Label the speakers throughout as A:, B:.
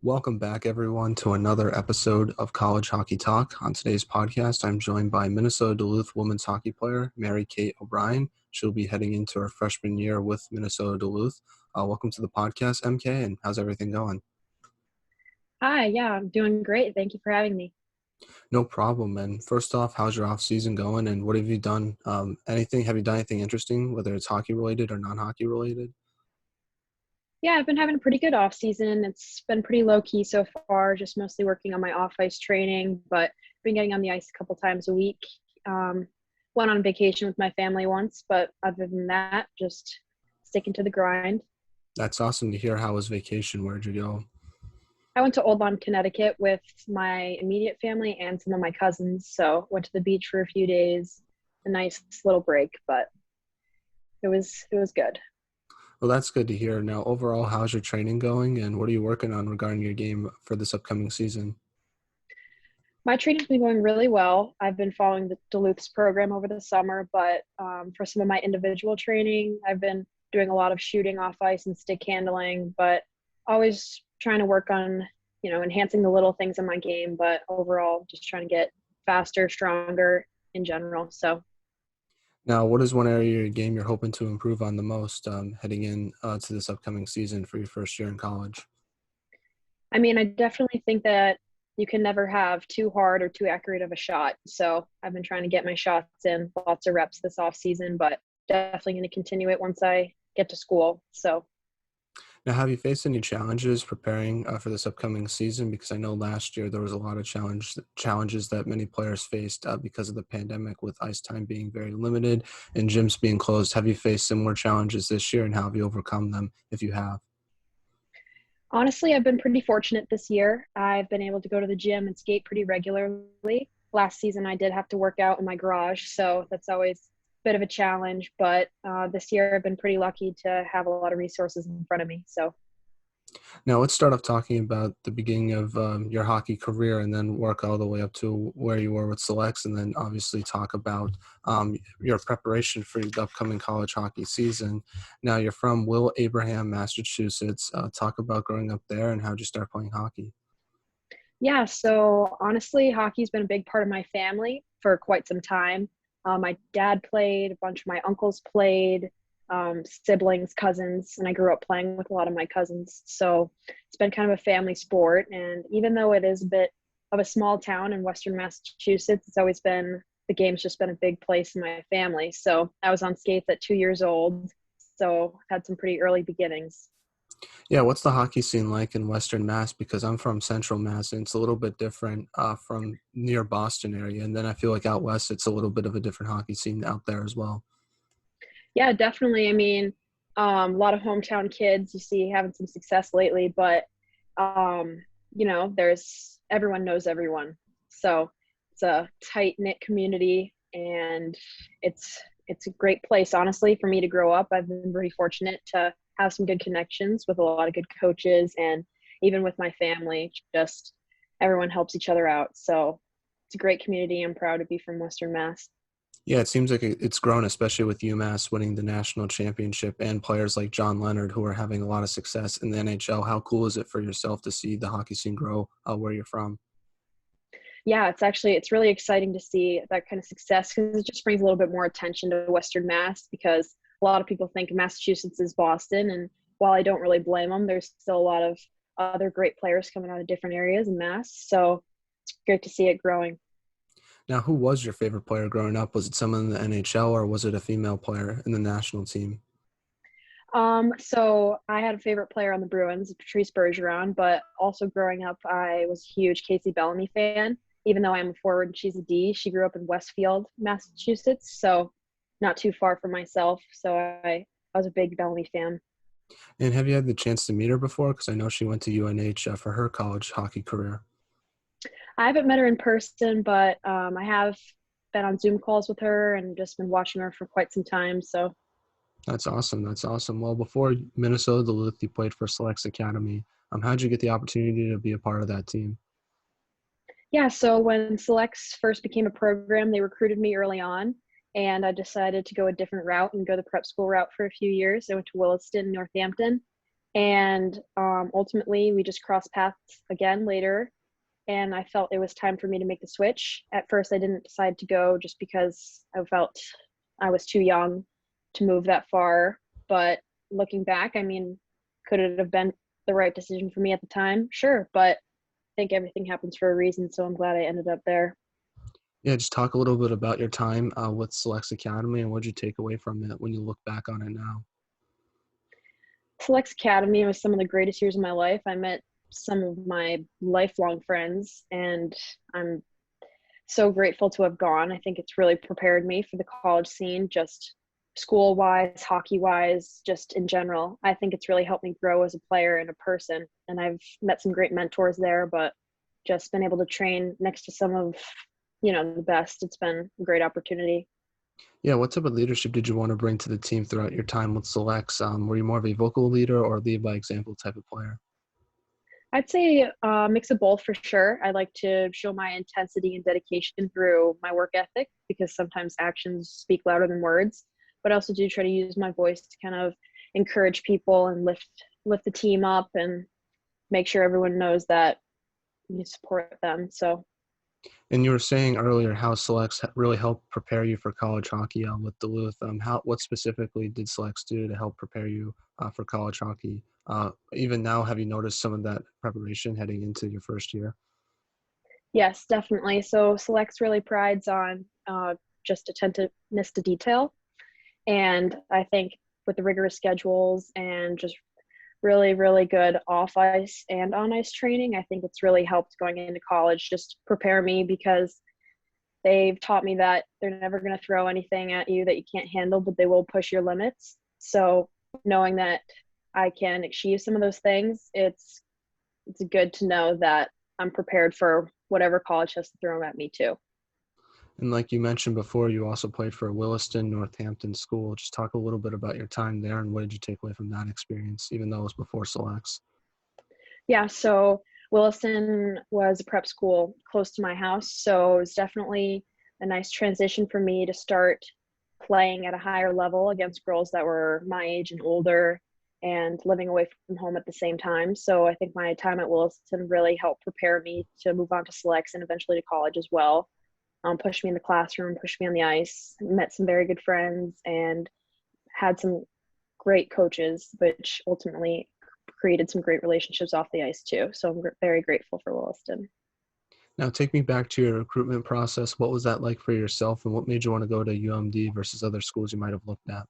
A: Welcome back, everyone, to another episode of College Hockey Talk. On today's podcast, I'm joined by Minnesota Duluth women's hockey player Mary Kate O'Brien. She'll be heading into her freshman year with Minnesota Duluth. Welcome to the podcast, MK, and how's everything going?
B: Hi, yeah, I'm doing great. Thank you for having me.
A: No problem. And first off, how's your off season going, and what have you done? Have you done anything interesting, whether it's hockey related or non-hockey related?
B: Yeah, I've been having a pretty good off season. It's been pretty low key so far, just mostly working on my off ice training, but been getting on the ice a couple times a week. Um, Went on vacation with my family once, but other than that, just sticking to the grind.
A: That's awesome to hear. How was vacation? Where'd you go?
B: I went to Old Lyme, Connecticut with my immediate family and some of my cousins. So went to the beach for a few days, a nice little break, but it was good.
A: Well, that's good to hear. Now, overall, how's your training going, and what are you working on regarding your game for this upcoming season?
B: My training's been going really well. I've been following the Duluth's program over the summer, but for some of my individual training, I've been doing a lot of shooting off ice and stick handling, but always trying to work on, enhancing the little things in my game, but overall just trying to get faster, stronger in general. So
A: Now, what is one area of your game you're hoping to improve on the most heading in to this upcoming season for your first year in college?
B: I mean, I definitely think that you can never have too hard or too accurate of a shot. So I've been trying to get my shots in, lots of reps this off season, but definitely going to continue it once I get to school. So
A: Now, have you faced any challenges preparing for this upcoming season? Because I know last year there was a lot of challenges that many players faced because of the pandemic, with ice time being very limited and gyms being closed. Have you faced similar challenges this year, and how have you overcome them if you have?
B: honestly, I've been pretty fortunate this year. I've been able to go to the gym and skate pretty regularly. Last season, I did have to work out in my garage, so that's always a bit of a challenge. But this year, I've been pretty lucky to have a lot of resources in front of me. So
A: Now, let's start off talking about the beginning of your hockey career and then work all the way up to where you were with Selex, and then obviously talk about your preparation for the upcoming college hockey season. Now, you're from Will Abraham, Massachusetts. Talk about growing up there and how'd you start playing hockey?
B: yeah, so honestly, hockey's been a big part of my family for quite some time. My dad played, a bunch of my uncles played, siblings, cousins, and I grew up playing with a lot of my cousins. So it's been kind of a family sport. And even though it is a bit of a small town in Western Massachusetts, it's always been, the game's just been a big place in my family. So I was on skates at 2 years old. So I've had some pretty early beginnings.
A: Yeah, what's the hockey scene like in Western Mass? Because I'm from Central Mass, and it's a little bit different from near Boston area. And then I feel like out west, it's a little bit of a different hockey scene out there as well.
B: Yeah, definitely. I mean, a lot of hometown kids you see having some success lately, but there's everyone knows everyone. So it's a tight knit community, and it's a great place. Honestly, for me to grow up, I've been very fortunate to have some good connections with a lot of good coaches, and even with my family, just everyone helps each other out. So it's a great community. I'm proud to be from Western Mass.
A: Yeah, it seems like it's grown, especially with UMass winning the national championship and players like John Leonard who are having a lot of success in the NHL. How cool is it for yourself to see the hockey scene grow where you're from?
B: Yeah, it's really exciting to see that kind of success because it just brings a little bit more attention to Western Mass because a lot of people think Massachusetts is Boston. And while I don't really blame them, there's still a lot of other great players coming out of different areas in Mass. So it's great to see it growing.
A: Now, who was your favorite player growing up? Was it someone in the NHL or was it a female player in the national team?
B: So I had a favorite player on the Bruins, Patrice Bergeron, but also growing up, I was a huge Casey Bellamy fan. Even though I'm a forward and she's a D, she grew up in Westfield, Massachusetts, so not too far from myself. So I was a big Bellamy fan.
A: And have you had the chance to meet her before? Because I know she went to UNH for her college hockey career.
B: I haven't met her in person, but I have been on Zoom calls with her and just been watching her for quite some time. So
A: That's awesome. That's awesome. Well, before Minnesota Duluth, you played for Selex Academy. How'd you get the opportunity to be a part of that team?
B: yeah, so when Selex first became a program, they recruited me early on, and I decided to go a different route and go the prep school route for a few years. I went to Williston, Northampton, And ultimately, we just crossed paths again later. And I felt it was time for me to make the switch. At first, I didn't decide to go just because I felt I was too young to move that far. But looking back, I mean, could it have been the right decision for me at the time? Sure. But I think everything happens for a reason. So I'm glad I ended up there.
A: Yeah, just talk a little bit about your time with Selex Academy and what you take away from it when you look back on it now.
B: Selex Academy was some of the greatest years of my life. I met some of my lifelong friends, and I'm so grateful to have gone. I think it's really prepared me for the college scene, just school wise, hockey wise, just in general. I think it's really helped me grow as a player and a person. And I've met some great mentors there, but just been able to train next to some of, the best. It's been a great opportunity.
A: Yeah, what type of leadership did you want to bring to the team throughout your time with Selex? Were you more of a vocal leader or lead by example type of player?
B: I'd say a mix of both for sure. I like to show my intensity and dedication through my work ethic because sometimes actions speak louder than words. But I also do try to use my voice to kind of encourage people and lift the team up and make sure everyone knows that you support them. So
A: And you were saying earlier how Selex really helped prepare you for college hockey with Duluth. What specifically did Selex do to help prepare you for college hockey? Even now, have you noticed some of that preparation heading into your first year?
B: yes, definitely. So Selects really prides on just attentiveness to detail. And I think with the rigorous schedules and just really, really good off ice and on ice training, I think it's really helped going into college just prepare me because they've taught me that they're never going to throw anything at you that you can't handle, but they will push your limits. So knowing that I can achieve some of those things, it's good to know that I'm prepared for whatever college has to throw at me too.
A: And like you mentioned before, you also played for Williston, Northampton School. Just talk a little bit about your time there and what did you take away from that experience, even though it was before Selects?
B: Yeah, so Williston was a prep school close to my house, so it was definitely a nice transition for me to start playing at a higher level against girls that were my age and older and living away from home at the same time. So I think my time at Williston really helped prepare me to move on to selects and eventually to college as well. Pushed me in the classroom, pushed me on the ice, met some very good friends, and had some great coaches, which ultimately created some great relationships off the ice too. So I'm very grateful for Williston.
A: Now, take me back to your recruitment process. What was that like for yourself, and what made you want to go to UMD versus other schools you might have looked at?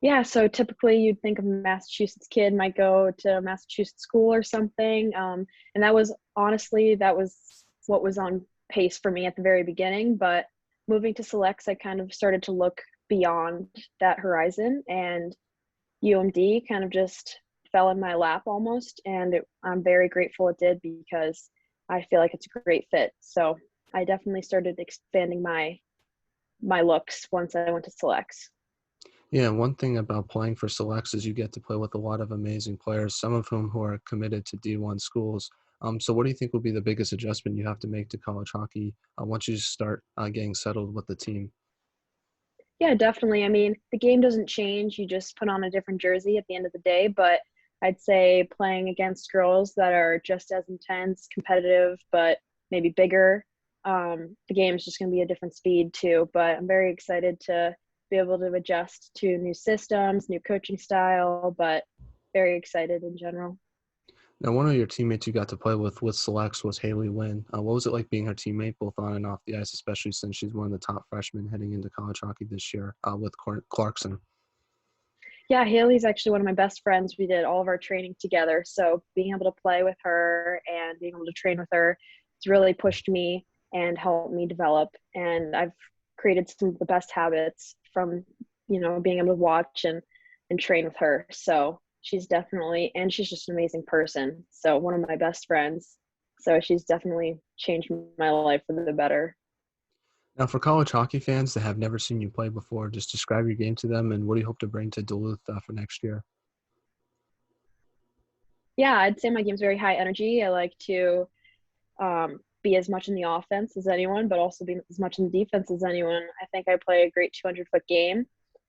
B: Yeah, so typically you'd think a Massachusetts kid might go to a Massachusetts school or something. And that was what was on pace for me at the very beginning. But moving to selects, I kind of started to look beyond that horizon, and UMD kind of just fell in my lap almost. And I'm very grateful it did because I feel like it's a great fit. So I definitely started expanding my looks once I went to selects.
A: Yeah, one thing about playing for Selects is you get to play with a lot of amazing players, some of whom who are committed to D1 schools. So what do you think will be the biggest adjustment you have to make to college hockey once you start getting settled with the team?
B: Yeah, definitely. I mean, the game doesn't change. You just put on a different jersey at the end of the day. But I'd say playing against girls that are just as intense, competitive, but maybe bigger, the game's just going to be a different speed too. But I'm very excited to be able to adjust to new systems, new coaching style, but very excited in general.
A: Now, one of your teammates you got to play with Selects was Haley Wynn. What was it like being her teammate both on and off the ice, especially since she's one of the top freshmen heading into college hockey this year with Clarkson?
B: Yeah, Haley's actually one of my best friends. We did all of our training together. So being able to play with her and being able to train with her, it's really pushed me and helped me develop. And I've created some of the best habits from, being able to watch and train with her. So she's definitely, and she's just an amazing person. So one of my best friends. So she's definitely changed my life for the better.
A: Now, for college hockey fans that have never seen you play before, just describe your game to them and what do you hope to bring to Duluth for next year?
B: Yeah, I'd say my game's very high energy. I like to be as much in the offense as anyone, but also be as much in the defense as anyone. I think I play a great 200-foot game.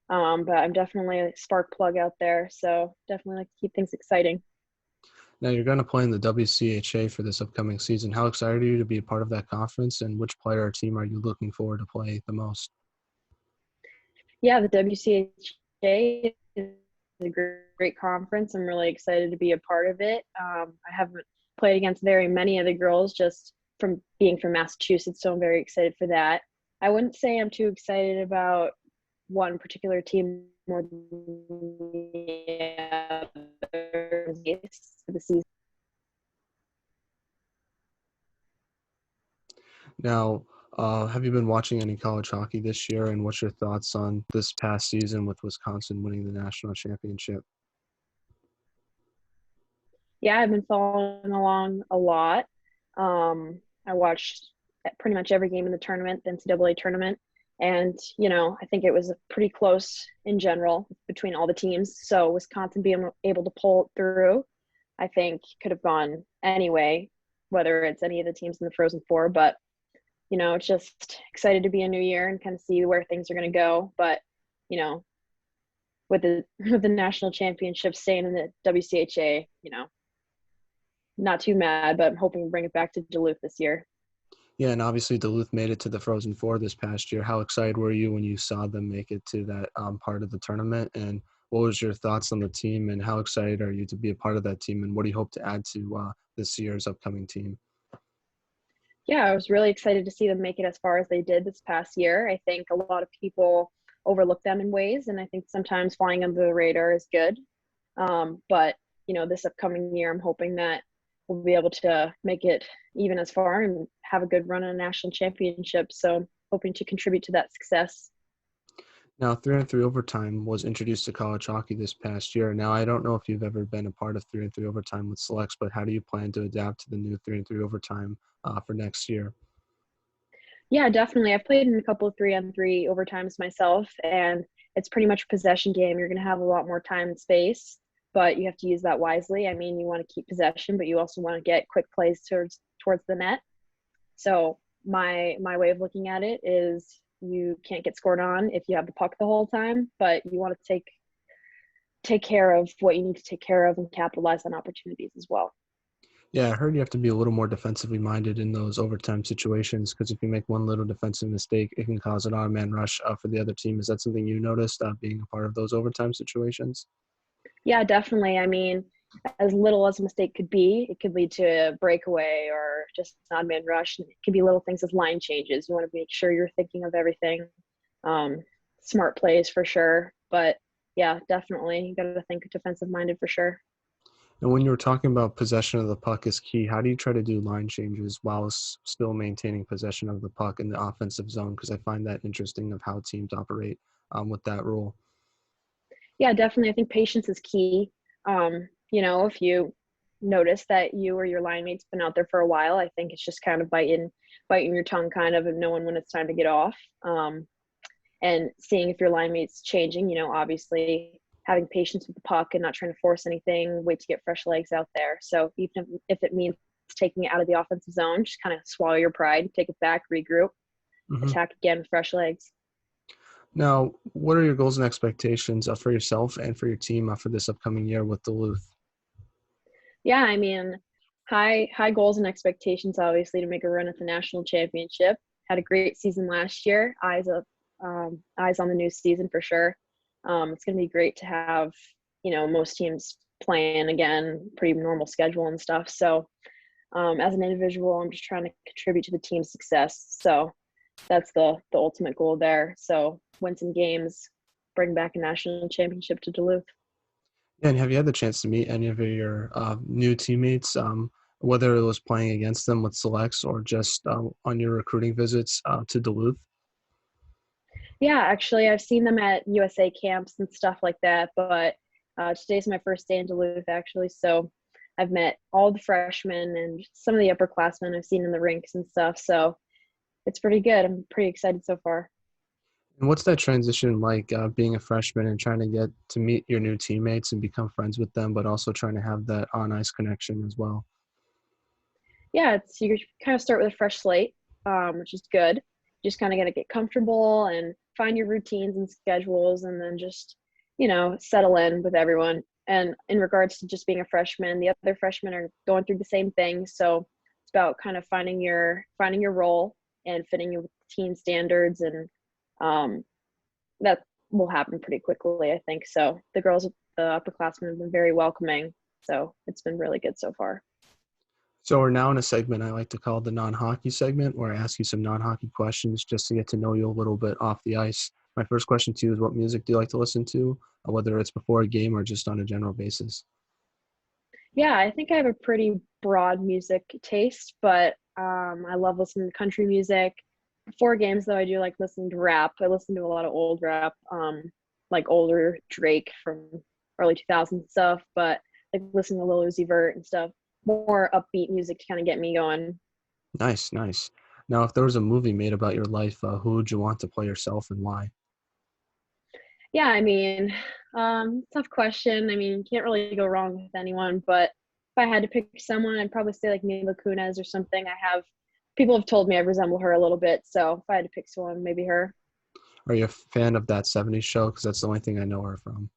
B: But I'm definitely a spark plug out there, so definitely like to keep things exciting.
A: Now you're going to play in the WCHA for this upcoming season. How excited are you to be a part of that conference, and which player or team are you looking forward to play the most?
B: Yeah, the WCHA is a great conference. I'm really excited to be a part of it. I haven't played against very many of the girls just from being from Massachusetts, so I'm very excited for that. I wouldn't say I'm too excited about one particular team more than the other for the season.
A: Now, have you been watching any college hockey this year, and what's your thoughts on this past season with Wisconsin winning the national championship?
B: Yeah, I've been following along a lot. I watched pretty much every game in the tournament, the NCAA tournament. And, I think it was pretty close in general between all the teams. So Wisconsin being able to pull it through, I think could have gone anyway, whether it's any of the teams in the Frozen Four. But, it's just excited to be a new year and kind of see where things are going to go. But, you know, with the with the national championship staying in the WCHA, not too mad, but I'm hoping to bring it back to Duluth this year.
A: Yeah, and obviously Duluth made it to the Frozen Four this past year. How excited were you when you saw them make it to that part of the tournament? And what was your thoughts on the team? And how excited are you to be a part of that team? And what do you hope to add to this year's upcoming team?
B: Yeah, I was really excited to see them make it as far as they did this past year. I think a lot of people overlook them in ways, and I think sometimes flying under the radar is good. But this upcoming year, I'm hoping that we'll be able to make it even as far and have a good run in a national championship. So hoping to contribute to that success.
A: Now, 3-on-3 overtime was introduced to college hockey this past year. Now, I don't know if you've ever been a part of 3-on-3 overtime with selects, but how do you plan to adapt to the new 3-on-3 overtime for next year?
B: Yeah, definitely. I've played in a couple of 3-on-3 overtimes myself, and it's pretty much a possession game. You're going to have a lot more time and space, but you have to use that wisely. I mean, you want to keep possession, but you also want to get quick plays towards the net. So my way of looking at it is you can't get scored on if you have the puck the whole time, but you want to take care of what you need to take care of and capitalize on opportunities as well.
A: Yeah, I heard you have to be a little more defensively minded in those overtime situations because if you make one little defensive mistake, it can cause an odd man rush for the other team. Is that something you noticed being a part of those overtime situations?
B: Yeah, definitely. I mean, as little as a mistake could be, it could lead to a breakaway or just an odd man rush. And it could be little things as line changes. You want to make sure you're thinking of everything. Um, Smart plays for sure. But yeah, definitely. You got to think defensive minded for sure.
A: And when you were talking about possession of the puck is key, how do you try to do line changes while still maintaining possession of the puck in the offensive zone? Because I find that interesting of how teams operate with that rule.
B: Yeah, definitely. I think patience is key. If you notice that you or your line mate's been out there for a while, I think it's just kind of biting your tongue kind of and knowing when it's time to get off. And seeing if your line mate's changing, obviously having patience with the puck and not trying to force anything, wait to get fresh legs out there. So even if it means taking it out of the offensive zone, just kind of swallow your pride, take it back, regroup,
A: Hmm.
B: attack again with fresh legs.
A: Now, what are your goals and expectations for yourself and for your team for this upcoming year with Duluth?
B: Yeah, I mean, high goals and expectations, obviously, to make a run at the national championship. Had a great season last year. Eyes on the new season for sure. It's going to be great to have most teams playing again, pretty normal schedule and stuff. So as an individual, I'm just trying to contribute to the team's success. So that's the ultimate goal there. So win some games, bring back a national championship to Duluth.
A: Yeah, and have you had the chance to meet any of your new teammates, whether it was playing against them with selects or just on your recruiting visits to Duluth?
B: Yeah, actually, I've seen them at USA camps and stuff like that. But today's my first day in Duluth, actually. So I've met all the freshmen and some of the upperclassmen I've seen in the rinks and stuff. So it's pretty good. I'm pretty excited so far.
A: And what's that transition like being a freshman and trying to get to meet your new teammates and become friends with them, but also trying to have that on ice connection as well?
B: Yeah, you kind of start with a fresh slate, which is good. Just kind of got to get comfortable and find your routines and schedules, and then just, you know, settle in with everyone. And in regards to just being a freshman, the other freshmen are going through the same thing. So it's about kind of finding your role and fitting in with team standards, and that will happen pretty quickly, I think. So the girls, the upperclassmen, have been very welcoming. So it's been really good so far.
A: So we're now in a segment I like to call the non-hockey segment, where I ask you some non-hockey questions just to get to know you a little bit off the ice. My first question to you is, what music do you like to listen to, whether it's before a game or just on a general basis?
B: Yeah, I think I have a pretty broad music taste, but I love listening to country music. Before games, though, I do like listening to rap. I listen to a lot of old rap, like older Drake from early 2000s stuff, but like listening to Lil Uzi Vert and stuff, more upbeat music to kind of get me going.
A: Nice, nice. Now, if there was a movie made about your life, who would you want to play yourself and why?
B: Yeah, I mean, tough question. I mean, you can't really go wrong with anyone, but if I had to pick someone, I'd probably say like Mila Kunis or something. People have told me I resemble her a little bit, so if I had to pick someone, maybe her.
A: Are you a fan of that '70s show? Because that's the only thing I know her from.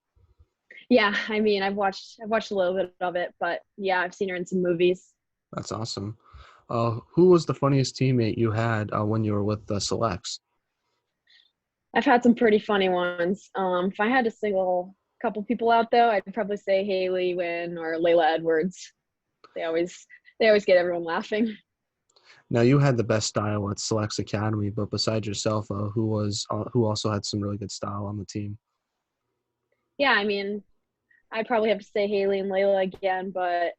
B: Yeah, I mean, I've watched a little bit of it, but yeah, I've seen her in some movies.
A: That's awesome. Who was the funniest teammate you had when you were with the Selects?
B: I've had some pretty funny ones. If I had to single a couple people out though, I'd probably say Haley Wynn or Layla Edwards. They always they always get everyone laughing.
A: Now, you had the best style at Selects Academy, but besides yourself, who also had some really good style on the team?
B: Yeah, I mean, I'd probably have to say Haley and Layla again, but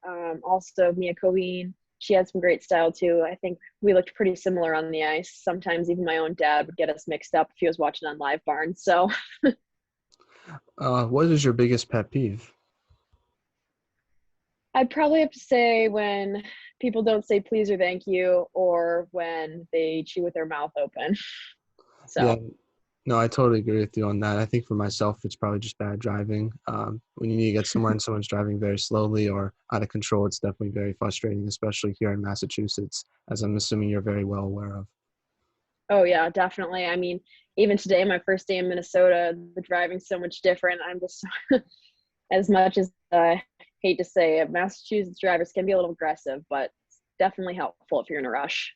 B: also Mia Coeen. She had some great style too. I think we looked pretty similar on the ice. Sometimes even my own dad would get us mixed up if he was watching on Live Barn. So
A: What is your biggest pet peeve?
B: I'd probably have to say when people don't say please or thank you, or when they chew with their mouth open.
A: Yeah,
B: So
A: no, I totally agree with you on that. I think for myself, it's probably just bad driving. When you need to get somewhere and someone's driving very slowly or out of control, it's definitely very frustrating, especially here in Massachusetts, as I'm assuming you're very well aware of.
B: oh yeah, definitely. I mean, even today, my first day in Minnesota, the driving's so much different. I'm just as much as I hate to say it, Massachusetts drivers can be a little aggressive, but it's definitely helpful if you're in a rush.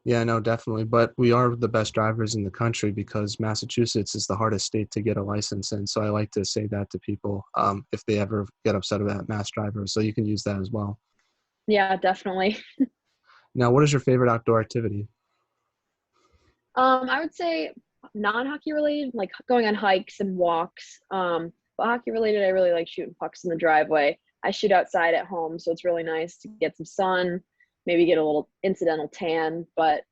A: Yeah, no, definitely. But we are the best drivers in the country because Massachusetts is the hardest state to get a license in. So I like to say that to people if they ever get upset about mass drivers. So you can use that as well.
B: Yeah, definitely.
A: Now, what is your favorite outdoor activity?
B: I would say non-hockey related, like going on hikes and walks. But hockey related, I really like shooting pucks in the driveway. I shoot outside at home, so it's really nice to get some sun, maybe get a little incidental tan. But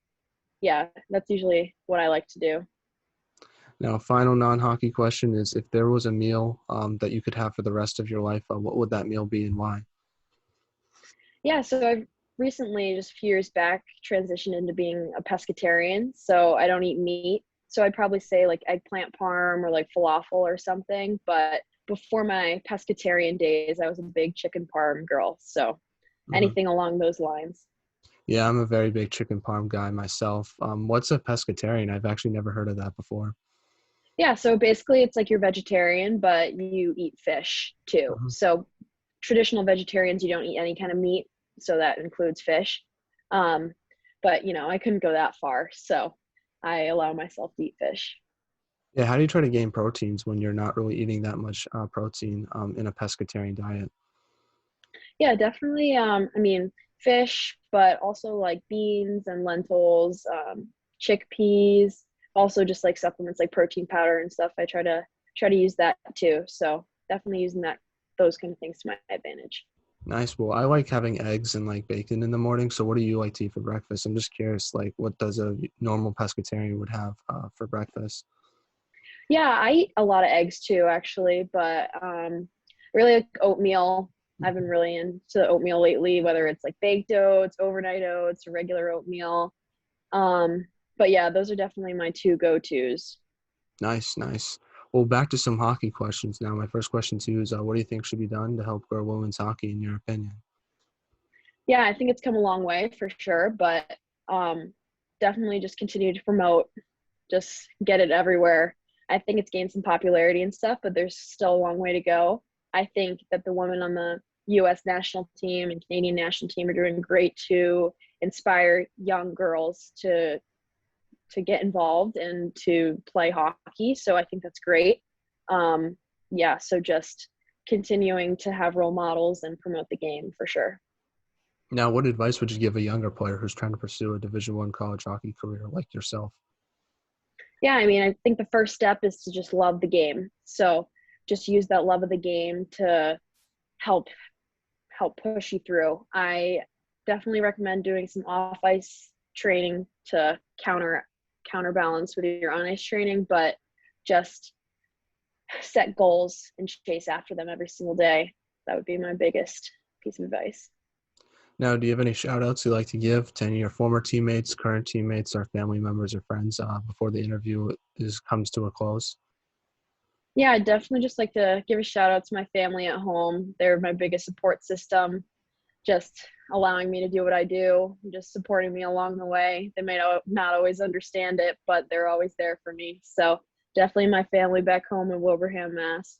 B: yeah, that's usually what I like to do.
A: Now, final non-hockey question is, if there was a meal that you could have for the rest of your life, what would that meal be and why?
B: Yeah, so I've recently, just a few years back, transitioned into being a pescatarian. So I don't eat meat. So I'd probably say like eggplant parm or like falafel or something. But before my pescatarian days, I was a big chicken parm girl. So
A: Mhm.
B: anything along those lines.
A: Yeah, I'm a very big chicken parm guy myself. What's a pescatarian? I've actually never heard of that before.
B: Yeah, so basically it's like you're vegetarian, but you eat fish too.
A: Mhm.
B: So traditional vegetarians, you don't eat any kind of meat. So that includes fish. Um, but you know, I couldn't go that far. So I allow myself to eat fish.
A: Yeah, how do you try to gain proteins when you're not really eating that much protein in a pescatarian diet?
B: Yeah, definitely. I mean, fish, but also like beans and lentils, chickpeas, also just like supplements like protein powder and stuff. I try to use that too. So definitely using those kind of things to my advantage.
A: Nice. Well, I like having eggs and like bacon in the morning. So what do you like to eat for breakfast? I'm just curious, like what does a normal pescatarian would have for breakfast?
B: Yeah, I eat a lot of eggs too, actually, but really like oatmeal. I've been really into oatmeal lately, whether it's like baked oats, overnight oats, or regular oatmeal. Um, but yeah, those are definitely my two go-tos.
A: Nice, nice. Well, back to some hockey questions now. My first question to you is, what do you think should be done to help grow women's hockey, in your opinion?
B: Yeah, I think it's come a long way for sure, but um, definitely just continue to promote. just get it everywhere. I think it's gained some popularity and stuff, but there's still a long way to go. I think that the women on the US national team and Canadian national team are doing great to inspire young girls to get involved and to play hockey. So I think that's great. Yeah, so just continuing to have role models and promote the game for sure.
A: Now, what advice would you give a younger player who's trying to pursue a Division I college hockey career like yourself?
B: Yeah, I mean, I think the first step is to just love the game. So just use that love of the game to help push you through. I definitely recommend doing some off ice training to counterbalance with your on ice training, but just set goals and chase after them every single day. That would be my biggest piece of advice.
A: Now, do you have any shout outs you'd like to give to any of your former teammates, current teammates, or family members or friends before the interview comes to a close?
B: Yeah, I'd definitely just like to give a shout out to my family at home. They're my biggest support system, just allowing me to do what I do, just supporting me along the way. They may not always understand it, but they're always there for me. So definitely my family back home in Wilbraham, Mass.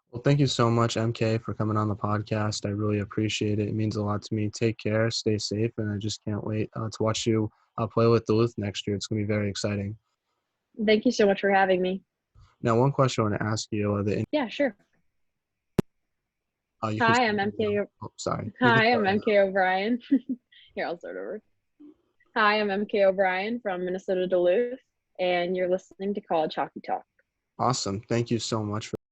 A: Well, thank you so much, MK, for coming on the podcast. I really appreciate it. It means a lot to me. Take care, stay safe, and I just can't wait to watch you play with Duluth next year. It's going to be very exciting.
B: Thank you so much for having me.
A: Now, one question I want to ask you.
B: Yeah, sure.
A: You can
B: Hi,
A: start
B: I'm MK.
A: Oh, sorry. You can
B: Hi, I'm
A: start
B: MK O'Brien. Here, I'll start over. Hi, I'm MK O'Brien from Minnesota Duluth, and you're listening to College Hockey Talk.
A: Awesome. Thank you so much for